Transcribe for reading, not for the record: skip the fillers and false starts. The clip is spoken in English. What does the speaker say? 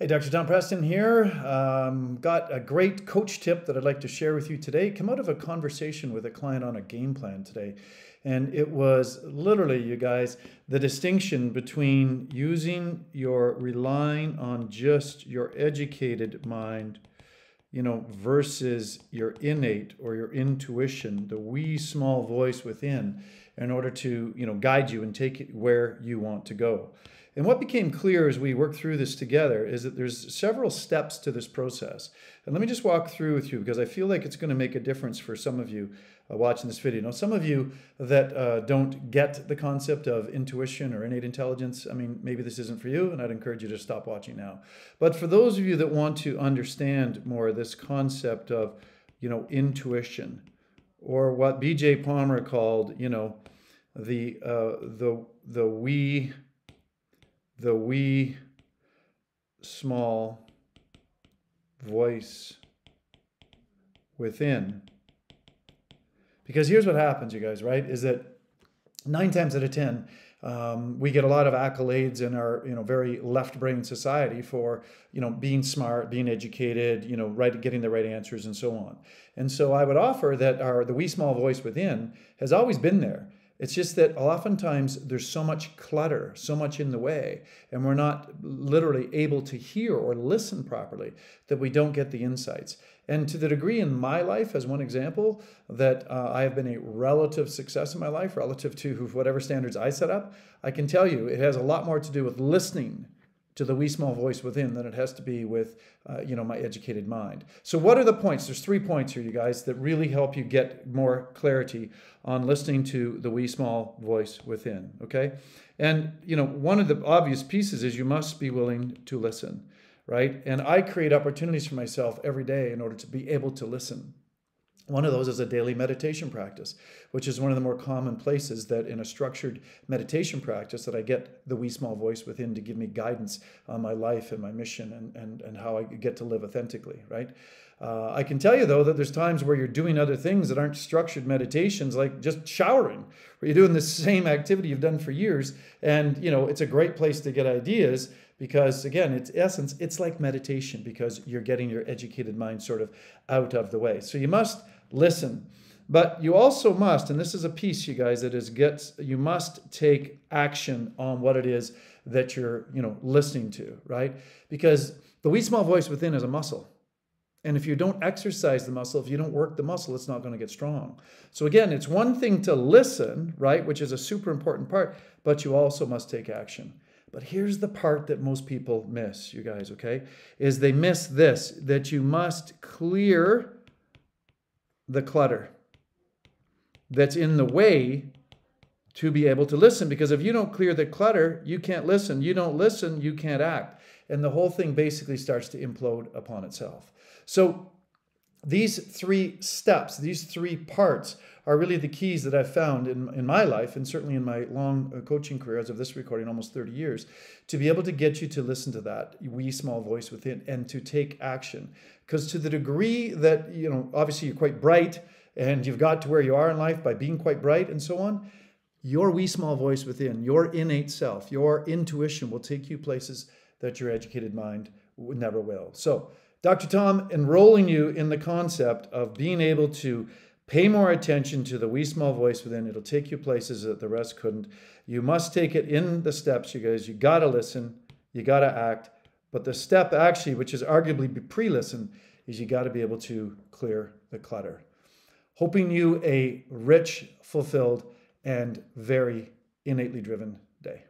Hey, Dr. Tom Preston here. Got a great coach tip that I'd like to share with you today. Come out of a conversation with a client on a game plan today. And it was literally, you guys, the distinction between relying on just your educated mind, versus your innate or your intuition, the wee small voice within, in order to, guide you and take it where you want to go. And what became clear as we worked through this together is that there's several steps to this process. And let me just walk through with you because I feel like it's going to make a difference for some of you watching this video. Now, some of you that don't get the concept of intuition or innate intelligence, maybe this isn't for you, and I'd encourage you to stop watching now. But for those of you that want to understand more this concept of, intuition, or what B.J. Palmer called, the wee small voice within. Because here's what happens, you guys, right? Is that 9 times out of 10, we get a lot of accolades in our, very left-brain society for, being smart, being educated, getting the right answers, and so on. And so I would offer that the wee small voice within has always been there. It's just that oftentimes there's so much clutter, so much in the way, and we're not literally able to hear or listen properly that we don't get the insights. And to the degree in my life, as one example, that I have been a relative success in my life relative to whatever standards I set up, I can tell you it has a lot more to do with listening to the wee small voice within than it has to be with, my educated mind. So what are the points? There's 3 points here, you guys, that really help you get more clarity on listening to the wee small voice within, okay? And, one of the obvious pieces is you must be willing to listen, right? And I create opportunities for myself every day in order to be able to listen. One of those is a daily meditation practice, which is one of the more common places that in a structured meditation practice that I get the wee small voice within to give me guidance on my life and my mission and how I get to live authentically, right? I can tell you, though, that there's times where you're doing other things that aren't structured meditations, like just showering, where you're doing the same activity you've done for years. And, it's a great place to get ideas because, again, it's like meditation because you're getting your educated mind sort of out of the way. So you must listen. But you also must, and this is a piece, you guys, you must take action on what it is that you're, listening to, right? Because the wee small voice within is a muscle. And if you don't exercise the muscle, if you don't work the muscle, it's not going to get strong. So again, it's one thing to listen, right, which is a super important part, but you also must take action. But here's the part that most people miss, you guys, okay, is they miss this, that you must clear the clutter that's in the way to be able to listen. Because if you don't clear the clutter, you can't listen. You don't listen, you can't act. And the whole thing basically starts to implode upon itself. So these 3 steps, these 3 parts are really the keys that I've found in my life and certainly in my long coaching career as of this recording, almost 30 years, to be able to get you to listen to that wee small voice within and to take action. Because to the degree that, obviously you're quite bright and you've got to where you are in life by being quite bright and so on, your wee small voice within, your innate self, your intuition will take you places that your educated mind never will. So Dr. Tom, enrolling you in the concept of being able to pay more attention to the wee small voice within. It'll take you places that the rest couldn't. You must take it in the steps, you guys. You got to listen. You got to act. But the step actually, which is arguably pre-listen, is you got to be able to clear the clutter. Hoping you a rich, fulfilled, and very innately driven day.